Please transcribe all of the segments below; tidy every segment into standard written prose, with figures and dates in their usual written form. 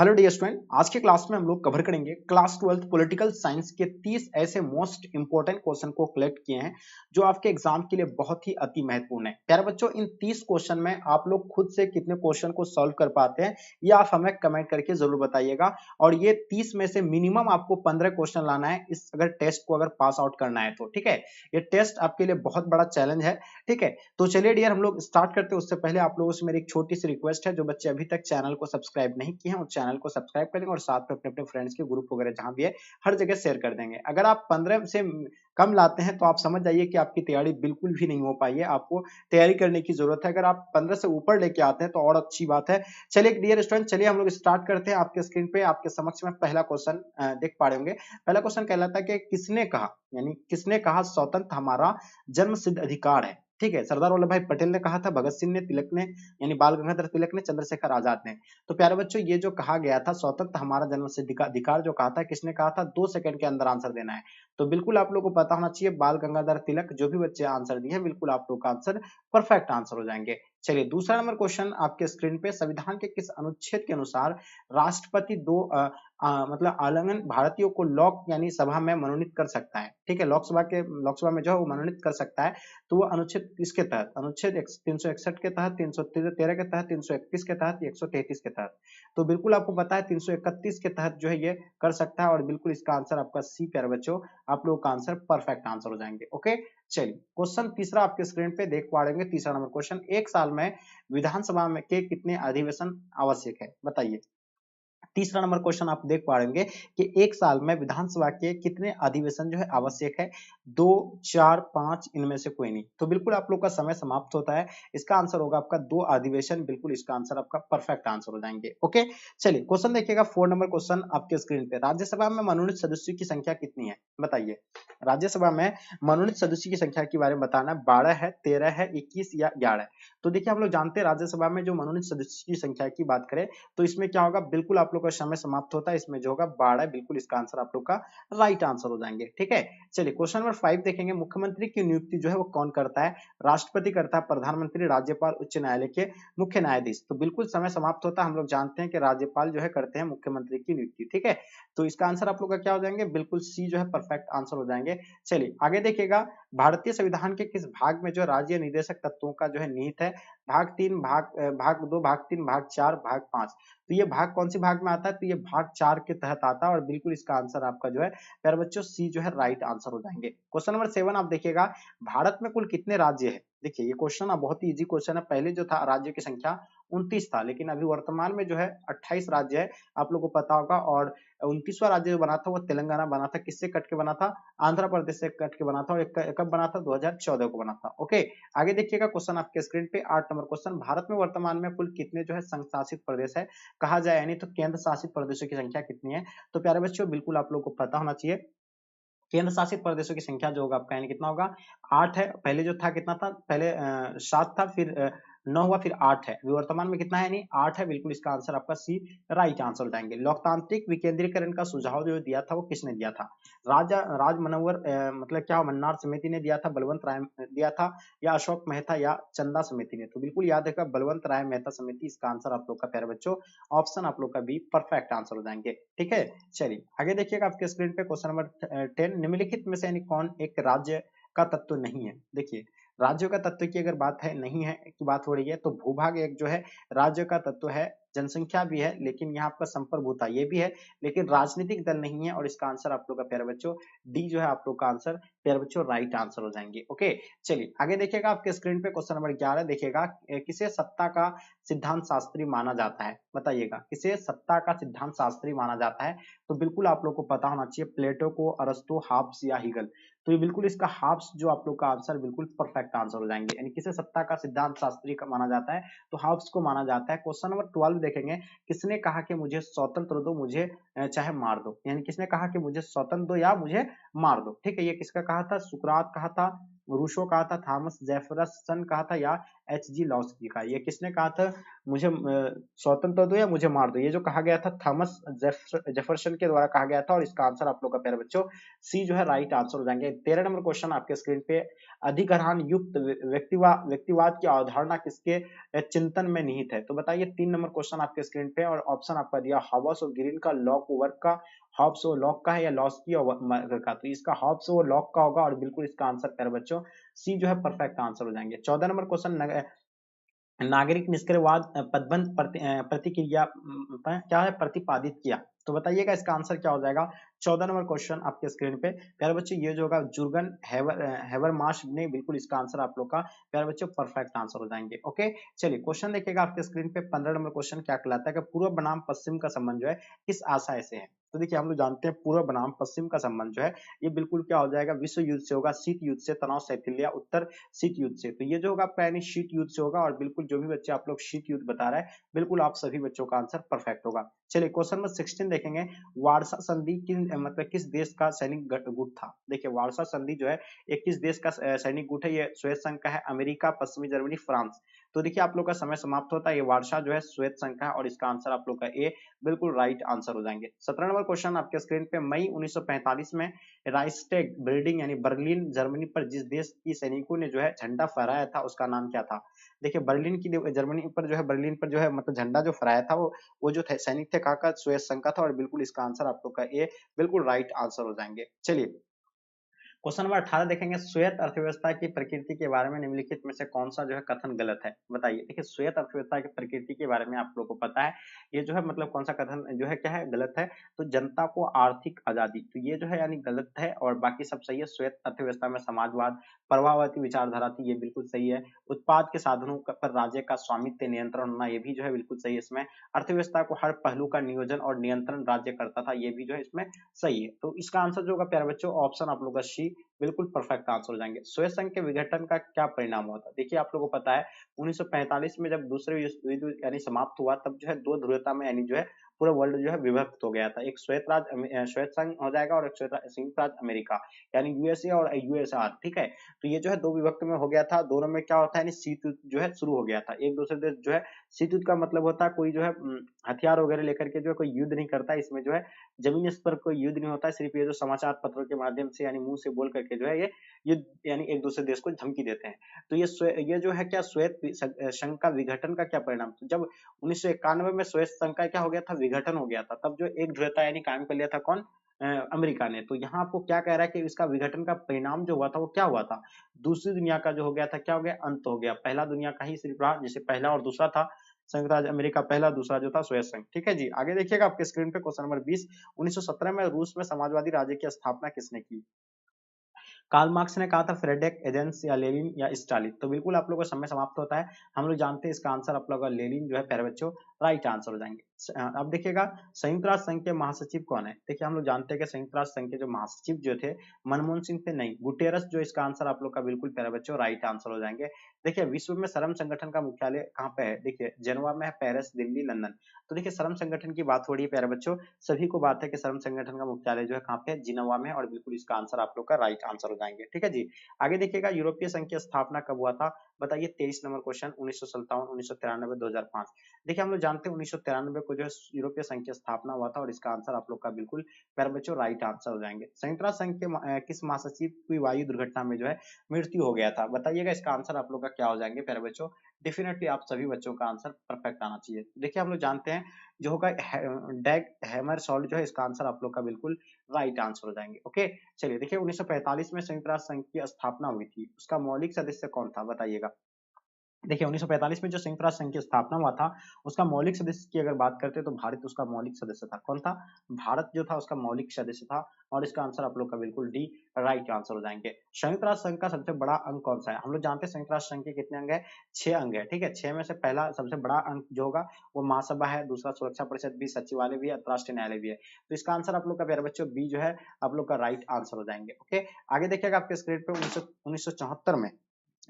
Hello dear student, आज के class में हम लोग कवर करेंगे क्लास 12th पॉलिटिकल साइंस के 30 ऐसे मोस्ट इंपोर्टेंट क्वेश्चन को कलेक्ट किए हैं जो आपके एग्जाम के लिए बहुत ही अति महत्वपूर्ण है। प्यारे बच्चों, इन 30 क्वेश्चन में आप लोग खुद से कितने क्वेश्चन को सॉल्व कर पाते हैं ये आप हमें कमेंट करके जरूर बताइएगा। और ये 30 में से मिनिमम आपको 15 क्वेश्चन लाना है इस अगर टेस्ट को अगर पास आउट करना है तो ठीक है। ये टेस्ट आपके लिए बहुत बड़ा चैलेंज है, ठीक है। तो चलिए डियर, हम लोग स्टार्ट करते हैं। उससे पहले आप लोगों से मेरी एक छोटी सी रिक्वेस्ट है, जो बच्चे अभी तक चैनल को सब्सक्राइब नहीं किए हैं वो चैनल को सब्सक्राइब करें और साथ में अपने अपने फ्रेंड्स के ग्रुप वगैरह जहां भी है हर जगह शेयर कर देंगे। अगर आप 15 से कम लाते हैं तो आप समझ जाइए कि आपकी तैयारी बिल्कुल भी नहीं हो पाई है, आपको तैयारी करने की जरूरत है। अगर आप 15 से ऊपर लेके आते हैं तो और अच्छी बात है। चलिए डियर स्टूडेंट, चलिए हम लोग स्टार्ट करते हैं। आपके स्क्रीन पे आपके समक्ष में पहला क्वेश्चन देख पा रहे होंगे। पहला क्वेश्चन कहलाता है कि किसने कहा, यानी किसने कहा स्वतंत्र हमारा जन्म सिद्ध अधिकार है। ठीक है, सरदार वल्लभ भाई पटेल ने कहा था, भगत सिंह ने, तिलक ने यानी बाल गंगाधर तिलक ने, चंद्रशेखर आजाद ने। तो प्यारे बच्चों, ये जो कहा गया था स्वतंत्र हमारा जन्म सिद्ध अधिकार जो कहा था, किसने कहा था? 2 सेकंड के अंदर आंसर देना है। तो बिल्कुल आप लोगों को पता होना चाहिए, बाल गंगाधर तिलक। जो भी बच्चे आंसर दिए हैं बिल्कुल आप लोग का आंसर परफेक्ट आंसर हो जाएंगे। चलिए दूसरा नंबर क्वेश्चन आपके स्क्रीन पे, संविधान के किस अनुच्छेद के अनुसार राष्ट्रपति दो मतलब आलंगन भारतीयों को लोक यानी सभा में मनोनीत कर सकता है? ठीक है, लोकसभा में जो है वो मनोनीत कर सकता है। तो वो अनुच्छेद किसके तहत? अनुच्छेद 361 के तहत, 313 के तहत, 331 के तहत, 133 के तहत। तो बिल्कुल आपको पता है 331 के तहत जो है ये कर सकता है और बिल्कुल इसका आंसर आपका सी। प्यारे बच्चों, आप लोगों का आंसर परफेक्ट आंसर हो जाएंगे। ओके, चलिए क्वेश्चन तीसरा आपके स्क्रीन पे देख पा रहे होंगे। तीसरा नंबर क्वेश्चन, एक साल में विधानसभा में के कितने अधिवेशन आवश्यक है? बताइए। तीसरा नंबर क्वेश्चन आप देख पा रहे होंगे कि एक साल में विधानसभा के कितने अधिवेशन जो है आवश्यक है? 2, 4, 5, इनमें से कोई नहीं। तो बिल्कुल आप लोग का समय समाप्त होता है। इसका आंसर होगा आपका 2 अधिवेशन। बिल्कुल इसका आंसर आपका परफेक्ट आंसर हो जाएंगे। ओके, चलिए क्वेश्चन देखिएगा। 4 नंबर क्वेश्चन आपके स्क्रीन पे, राज्यसभा में मनोनीत सदस्यों की संख्या कितनी है? बताइए। राज्यसभा में मनोनीत सदस्यों की संख्या के बारे में बताना। 12 है, 13 है, 21 या 11 है? तो देखिए, हम लोग जानते हैं राज्यसभा में जो मनोनीत सदस्यों की संख्या की बात करें तो इसमें क्या होगा, बिल्कुल आप लोग का समय समाप्त होता है। इसमें जो होगा 12, बिल्कुल इसका आंसर आप लोग का राइट आंसर हो जाएंगे। ठीक है, चलिए क्वेश्चन नंबर 5 देखेंगे। मुख्यमंत्री की नियुक्ति जो है वो कौन करता है? राष्ट्रपति करता है, प्रधानमंत्री, राज्यपाल, उच्च न्यायालय के मुख्य न्यायाधीश। तो बिल्कुल समय समाप्त होता है। हम लोग जानते हैं कि राज्यपाल जो है करते हैं मुख्यमंत्री की नियुक्ति। ठीक है, तो इसका आंसर आप लोग का क्या हो जाएंगे? बिल्कुल सी जो है परफेक्ट आंसर हो जाएंगे। चलिए आगे देखिएगा। भारतीय संविधान के किस भाग में जो राज्य निदेशक तत्वों का जो है निहित है? भाग 3, भाग 2, भाग 3, भाग 4, भाग 5। तो ये भाग कौन सी भाग में आता है? तो ये भाग 4 के तहत आता है और बिल्कुल इसका आंसर आपका जो है प्यारे बच्चों सी जो है राइट आंसर हो जाएंगे। क्वेश्चन नंबर 7 आप देखिएगा। भारत में कुल कितने राज्य है? देखिए ये क्वेश्चन ना बहुत ही इजी क्वेश्चन है। पहले जो था राज्य की संख्या 29 था, लेकिन अभी वर्तमान में जो है 28 राज्य है, आप लोगों को पता होगा। और 29वां राज्य जो बना था वो तेलंगाना बना था। किससे कट के बना था? आंध्र प्रदेश से कट के बना था। और कब बना था? 2014 को बना था। ओके, आगे देखिएगा क्वेश्चन आपके स्क्रीन पे 8 नंबर क्वेश्चन, भारत में वर्तमान में कुल कितने जो है संघ शासित प्रदेश है? कहा जाए यानी तो केंद्र शासित प्रदेशों की संख्या कितनी है? तो प्यारे बच्चों बिल्कुल आप लोगों को पता होना चाहिए, केंद्र शासित प्रदेशों की संख्या जो होगा आपका यानी कितना होगा? 8 है। पहले जो था कितना था? पहले 7 था, फिर 9 हुआ, फिर 8 है। अभी वर्तमान में कितना है? यानी 8 है। बिल्कुल इसका आंसर आपका सी राइट आंसर हो जाएंगे। लोकतांत्रिक विकेंद्रीकरण का सुझाव जो दिया था वो किसने दिया था? राजा राज मनोवर मतलब क्या मन्नार समिति ने दिया था, बलवंत राय दिया था, या अशोक मेहता या चंदा समिति ने? तो बिल्कुल याद रखा, बलवंत राय मेहता समिति। इसका आंसर आप लोग का प्यारे बच्चों ऑप्शन आप लोग का बी परफेक्ट आंसर हो जाएंगे। ठीक है, चलिए आगे देखिएगा आपके स्क्रीन पे क्वेश्चन नंबर 10, निम्नलिखित में से यानी कौन एक राज्य का तत्व नहीं है? देखिए राज्यों का तत्व की अगर बात है, नहीं है की बात हो रही है, तो भूभाग एक जो है राज्य का तत्व है। जनसंख्या भी है, लेकिन यहाँ आपका संप्रभुता ये भी है, लेकिन राजनीतिक दल नहीं है। और इसका आंसर आप लोग का प्यारे बच्चों डी जो है आप लोग का आंसर प्यारे बच्चों राइट आंसर हो जाएंगे। ओके, चलिए आगे देखिएगा आपके स्क्रीन पे क्वेश्चन नंबर 11 देखिएगा। किसे सत्ता का सिद्धांत शास्त्री माना जाता है? बताइएगा, किसे सत्ता का सिद्धांत शास्त्री माना जाता है? तो बिल्कुल आप लोग को पता होना चाहिए, प्लेटो को, अरस्तु, हाब्स या हीगल। तो ये बिल्कुल इसका हाब्स जो आप लोग का आंसर बिल्कुल परफेक्ट आंसर हो जाएंगे। यानी किसे सत्ता का सिद्धांत शास्त्री का माना जाता है? तो हाब्स को माना जाता है। क्वेश्चन नंबर 12 देखेंगे। किसने कहा कि मुझे स्वतंत्र दो, मुझे चाहे मार दो? यानी किसने कहा कि मुझे स्वतंत्र दो या मुझे मार दो? ठीक है, ये किसका कहा था? सुकरात कहा था, रूसो कहा था, थॉमस जेफरसन कहा था, या एच जी लॉस्की का? ये किसने कहा था? मुझे स्वतंत्र दो या मुझे मार दो, ये जो कहा गया था थॉमस जेफरसन के द्वारा कहा गया था, और इसका आंसर आप लोग का प्यारे बच्चों सी जो है राइट आंसर हो जाएंगे। 13 नंबर क्वेश्चन आपके स्क्रीन पे, अधिग्रहण युक्त व्यक्तिवाद की अवधारणा किसके चिंतन में निहित है? तो बताइए 3 नंबर क्वेश्चन आपके स्क्रीन पे, और ऑप्शन आपका दिया हॉब्स और ग्रीन का, लॉक वर्क का, हॉब्स और लॉक का है, या लॉस्की और मर्कर का? तो इसका हॉब्स और लॉक का होगा, और बिल्कुल इसका आंसर प्यारे बच्चों सी जो है परफेक्ट आंसर हो जाएंगे। 14 नंबर क्वेश्चन, नागरिक निष्क्रियवाद पदबंध प्रतिक्रिया क्या है प्रतिपादित किया? तो बताइएगा इसका आंसर क्या हो जाएगा। 14 नंबर क्वेश्चन आपके स्क्रीन पे प्यारे बच्चों ये जो होगा जुर्गन हेवरमाश ने, बिल्कुल इसका आंसर आप लोग का प्यारे बच्चों परफेक्ट आंसर हो जाएंगे। ओके, चलिए क्वेश्चन देखिएगा आपके स्क्रीन पे। 15 नंबर क्वेश्चन क्या कहलाता है कि पूर्व बनाम पश्चिम का संबंध जो है किस आशय से है? तो देखिए हम लोग जानते हैं पूर्व बनाम पश्चिम का संबंध जो है ये बिल्कुल क्या हो जाएगा, विश्व युद्ध से होगा, शीत युद्ध से, तनाव शैथिल्य, उत्तर शीत युद्ध से। तो ये जो होगा आपका यानी शीत युद्ध से होगा, और बिल्कुल जो भी बच्चे आप लोग शीत युद्ध बता रहे हैं बिल्कुल आप सभी बच्चों का आंसर परफेक्ट होगा। चलिए क्वेश्चन नंबर 16 देखेंगे, वारसा संधि मतलब किस देश का सैनिक गुट था? देखिए वारसा संधि जो है एक किस देश का सैनिक गुट है? ये श्वेत संघ का है, अमेरिका, पश्चिमी जर्मनी, फ्रांस। तो देखिए आप लोग का समय समाप्त होता है, ये वारसा जो है श्वेत संघ का है, और इसका आंसर आप लोग का ए बिल्कुल राइट आंसर हो जाएंगे। 17 नंबर क्वेश्चन आपके स्क्रीन पे, मई 1945 में राइस्टेग बिल्डिंग यानी बर्लिन जर्मनी पर जिस देश की सैनिकों ने जो है झंडा फहराया था उसका नाम क्या था? देखिए बर्लिन की जर्मनी पर जो है, बर्लिन पर जो है मतलब झंडा जो फहराया था वो जो थे सैनिक थे कहाँ का? श्वेत संघ का था, और बिल्कुल इसका आंसर आप लोग का ए बिल्कुल राइट आंसर हो जाएंगे। चलिए क्वेश्चन नंबर 18 देखेंगे, श्वेत अर्थव्यवस्था की प्रकृति के बारे में निम्नलिखित में से कौन सा जो है कथन गलत है? बताइए। देखिए श्वेत अर्थव्यवस्था की प्रकृति के बारे में आप लोगों को पता है, ये जो है मतलब कौन सा कथन जो है क्या है गलत है? तो जनता को आर्थिक आजादी, तो ये जो है यानी गलत है, और बाकी सब सही है। श्वेत अर्थव्यवस्था में समाजवाद, प्रभाववादी विचारधारा थी, ये बिल्कुल सही है। उत्पाद के साधनों पर राज्य का स्वामित्व नियंत्रण होना, ये भी जो है बिल्कुल सही है इसमें। अर्थव्यवस्था को हर पहलू का नियोजन और नियंत्रण राज्य करता था, ये भी जो है इसमें सही है। तो इसका आंसर जो होगा प्यारे बच्चों ऑप्शन आप लोग का सी बिल्कुल परफेक्ट आंसर हो जाएंगे। श्वेत संघ के विघटन का क्या परिणाम हुआ था? देखिए आप लोगों को पता है 1945 में जब दूसरे विश्व युद्ध यानी समाप्त हुआ, तब जो है दो ध्रुवता में यानी जो है पूरा वर्ल्ड जो है विभक्त हो गया था। एक श्वेत संघ हो जाएगा, और एक संयुक्त राज्य अमेरिका यानी यूएसए और यूएसआर, ठीक है। तो ये जो है दो विभक्त में हो गया था। दोनों में क्या होता है यानी शीत युद्ध जो है शुरू हो गया था। एक दूसरे देश जो है, शीत युद्ध का मतलब होता है कोई जो है हथियार वगैरह लेकर के जो है कोई युद्ध नहीं करता है। इसमें जो है जमीनी स्तर पर कोई युद्ध नहीं होता है, सिर्फ ये जो समाचार पत्रों के माध्यम से यानी मुंह से बोल करके जो है ये युद्ध यानी एक दूसरे देश को धमकी देते हैं। तो ये जो है क्या श्वेत संघ का विघटन का क्या परिणाम? तो जब 1991 में श्वेत संघ का क्या हो गया था, विघटन हो गया था, तब जो एक ध्रुवता यानी कायम कर लिया था कौन? अमेरिका ने। तो यहाँ आपको क्या कह रहा है कि इसका विघटन का परिणाम जो हुआ था वो क्या हुआ था? दूसरी दुनिया का जो हो गया था, क्या हो गया? अंत हो गया। पहला दुनिया का ही सिर्फ रहा, जैसे पहला और दूसरा था संयुक्त राज्य अमेरिका पहला, दूसरा जो था श्वेत संघ। ठीक है जी, आगे देखिएगा आपके स्क्रीन पे क्वेश्चन नंबर 20, 1917 में रूस में समाजवादी राज्य की स्थापना किसने की? कार्ल मार्क्स ने कहा था, फ्रेडरिक एंगल्स या लेनिन या स्टालिन? तो बिल्कुल आप लोगों का समय समाप्त होता है। हम लोग जानते हैं इसका आंसर आप लोगों का लेनिन जो है प्यारे बच्चों राइट आंसर हो जाएंगे। अब देखिएगा संयुक्त राष्ट्र संघ के महासचिव कौन है? देखिए हम लोग जानते हैं कि संयुक्त राष्ट्र संघ के जो महासचिव जो थे मनमोहन सिंह थे नहीं, गुटेरस, जो इसका आंसर आप लोग का बिल्कुल प्यारे बच्चों राइट आंसर हो जाएंगे। देखिए विश्व में श्रम संगठन का मुख्यालय कहाँ पे है? देखिए जेनेवा में है, पेरिस, दिल्ली, लंदन। तो देखिए श्रम संगठन की बात हो रही है प्यारे बच्चों, सभी को बात है कि श्रम संगठन का मुख्यालय जो है कहाँ पे है? जिनेवा में, और बिल्कुल इसका आंसर आप लोग का राइट आंसर हो जाएंगे। ठीक है जी, आगे देखिएगा यूरोपीय संघ की स्थापना कब हुआ था? बताइए। 23 नंबर क्वेश्चन, 1957, 1993, 2005। देखिए हम लोग जानते हैं 1993 को जो है यूरोपीय संघ की स्थापना हुआ था, और इसका आंसर आप लोग का बिल्कुल प्यारे बच्चों राइट आंसर हो जाएंगे। संयुक्त राष्ट्र संघ के किस महासचिव की वायु दुर्घटना में जो है मृत्यु हो गया था? बताइएगा इसका आंसर आप लोग का क्या हो जाएंगे प्यारे बच्चों। डेफिनेटली आप सभी बच्चों का आंसर परफेक्ट आना चाहिए। देखिए हम लोग जानते हैं जो होगा डैग हैमरशॉल्ड, जो है इसका आंसर आप लोग का बिल्कुल राइट आंसर हो जाएंगे। ओके, चलिए देखिए 1945 में संयुक्त राष्ट्र संघ की स्थापना हुई थी, उसका मौलिक सदस्य कौन था? बताइएगा। देखिए 1945 में जो संयुक्त राष्ट्र संघ की स्थापना हुआ था, उसका मौलिक सदस्य की अगर बात करते हैं तो भारत उसका मौलिक सदस्य था। कौन था? भारत जो था उसका मौलिक सदस्य था, और इसका आंसर आप लोग का बिल्कुल डी राइट आंसर हो जाएंगे। संयुक्त राष्ट्र संघ का सबसे बड़ा अंग कौन सा है? हम लोग जानते हैं संयुक्त राष्ट्र संघ के कितने अंग है? 6 अंग है। ठीक है, 6 में से पहला सबसे बड़ा अंग जो होगा वो महासभा है, दूसरा सुरक्षा परिषद भी, सचिवालय भी है, अंतरराष्ट्रीय न्यायालय भी है। तो इसका आंसर आप लोग का प्यारे बच्चों बी जो है आप लोग का राइट आंसर हो जाएंगे। ओके, आगे देखिएगा आपके स्क्रीन पे 1974 में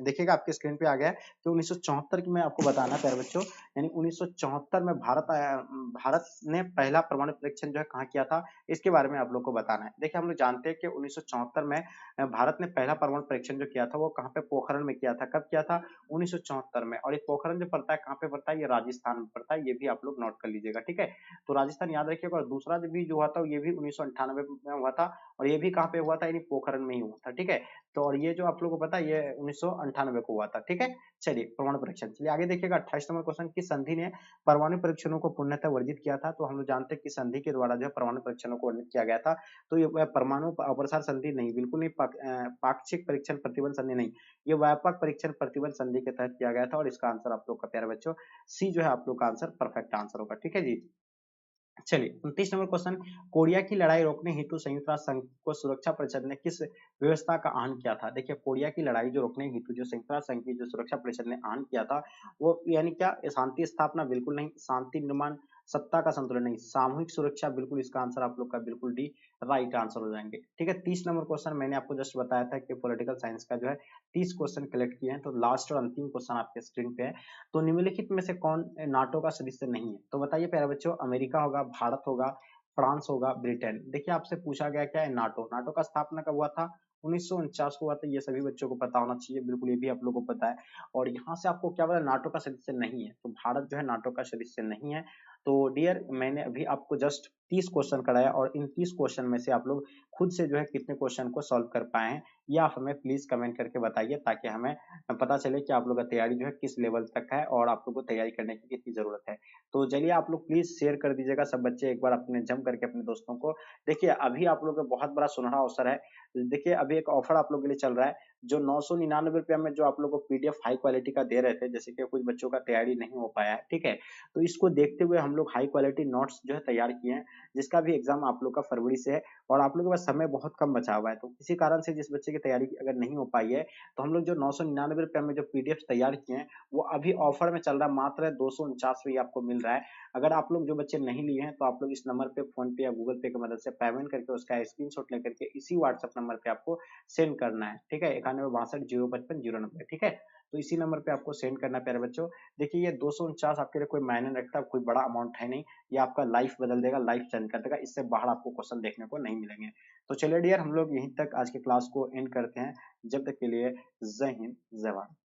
देखिएगा आपके स्क्रीन पे आ गया है कि 1974 की मैं आपको बताना है प्यारे बच्चों, यानी 1974 में भारत ने पहला परमाणु परीक्षण जो है कहाँ किया था, इसके बारे में आप लोग को बताना है। देखिए हम लोग जानते हैं कि 1974 में भारत ने पहला परमाणु परीक्षण जो किया था वो कहाँ पे, पोखरण में किया था। कब किया था? 1974 में। और ये पोखरण जो पड़ता है कहाँ पे पड़ता है? ये राजस्थान में पड़ता है, ये भी आप लोग नोट कर लीजिएगा, ठीक है। तो राजस्थान याद रखिएगा। और दूसरा जो हुआ था ये भी 1998 में हुआ था, और ये भी कहाँ पे हुआ था? यानी पोखरण में ही हुआ था, ठीक है। तो और ये जो आप लोगों को पता है ये 1998 को हुआ था, ठीक है। चलिए परमाणु परीक्षण, चलिए आगे देखिएगा 28 नंबर क्वेश्चन, किस संधि ने परमाणु परीक्षणों को पूर्णतः वर्जित किया था? तो हम लोग जानते हैं कि संधि के द्वारा जो है परमाणु परीक्षणों को वर्जित किया गया था। तो ये परमाणु अप्रसार संधि नहीं, बिल्कुल नहीं, पाक्षिक परीक्षण प्रतिबंध संधि नहीं, ये व्यापक परीक्षण प्रतिबंध संधि के तहत किया गया था। और इसका आंसर आप लोग का प्यारे बच्चों सी जो है आप लोग का आंसर परफेक्ट आंसर होगा, ठीक है जी। चलिए 29 नंबर क्वेश्चन, कोरिया की लड़ाई रोकने हेतु संयुक्त राष्ट्र संघ को सुरक्षा परिषद ने किस व्यवस्था का आहन किया था? देखिए कोरिया की लड़ाई जो रोकने हेतु जो संयुक्त राष्ट्र संघ की जो सुरक्षा परिषद ने आहन किया था, वो यानी क्या? शांति स्थापना बिल्कुल नहीं, शांति निर्माण, सत्ता का संतुलन नहीं, सामूहिक सुरक्षा बिल्कुल इसका आंसर आप लोग का बिल्कुल डी राइट आंसर हो जाएंगे, ठीक है। 30 नंबर क्वेश्चन मैंने आपको जस्ट बताया था कि पॉलिटिकल साइंस का जो है 30 क्वेश्चन कलेक्ट किए हैं, तो लास्ट और अंतिम क्वेश्चन आपके स्क्रीन पे है। तो निम्नलिखित में से कौन नाटो का सदस्य नहीं है? तो बताइए प्यारे बच्चों, अमेरिका होगा, भारत होगा, फ्रांस होगा, ब्रिटेन। देखिए आपसे पूछा गया क्या है? नाटो। नाटो का स्थापना कब हुआ था? 1949 को हुआ था, ये सभी बच्चों को पता होना चाहिए, बिल्कुल ये भी आप लोगों को पता है। और यहाँ से आपको क्या पता, नाटो का सदस्य नहीं है, तो भारत जो है नाटो का सदस्य नहीं है। तो डियर मैंने अभी आपको जस्ट 30 क्वेश्चन कराया, और इन 30 क्वेश्चन में से आप लोग खुद से जो है कितने क्वेश्चन को सॉल्व कर पाए हैं, ये आप हमें प्लीज कमेंट करके बताइए, ताकि हमें पता चले कि आप लोग का तैयारी जो है किस लेवल तक है और आप लोग को तैयारी करने की कितनी जरूरत है। तो चलिए आप लोग प्लीज शेयर कर दीजिएगा, सब बच्चे एक बार अपने जम करके अपने दोस्तों को। देखिए अभी आप लोग का बहुत बड़ा सुनहरा अवसर है। देखिए अभी एक ऑफर आप लोग के लिए चल रहा है, जो 999 रुपया में जो आप लोग को पीडीएफ हाई क्वालिटी का दे रहे थे, जैसे कि कुछ बच्चों का तैयारी नहीं हो पाया है, ठीक है। तो इसको देखते हुए हम लोग हाई क्वालिटी नोट्स जो है तैयार किए हैं, जिसका भी एग्जाम आप लोग का फरवरी से है। और आप लोग के पास समय बहुत कम बचा हुआ है, तो किसी कारण से जिस बच्चे की तैयारी अगर नहीं हो पाई है, तो हम लोग जो 999 रुपया में जो पीडीएफ तैयार किए हैं, वो अभी ऑफर में चल रहा है, मात्र 249 में आपको मिल रहा है। अगर आप लोग जो बच्चे नहीं लिए हैं, तो आप लोग इस नंबर पे फोन पे या गूगल पे की मदद से पेमेंट करके उसका स्क्रीनशॉट लेकर के इसी व्हाट्सएप नंबर पे आपको सेंड करना है, ठीक है। 9162 055 090, ठीक है। तो इसी नंबर पे आपको सेंड करना है प्यारे बच्चों। देखिए ये 249 आपके लिए कोई मायने नहीं रखता, कोई बड़ा अमाउंट है नहीं, ये आपका लाइफ बदल देगा, लाइफ चेंज कर देगा, इससे बाहर आपको क्वेश्चन देखने को नहीं मिलेंगे। तो चलिए डियर हम लोग यहीं तक आज के क्लास को एंड करते हैं। जब तक के लिए जय हिंद, जय भारत।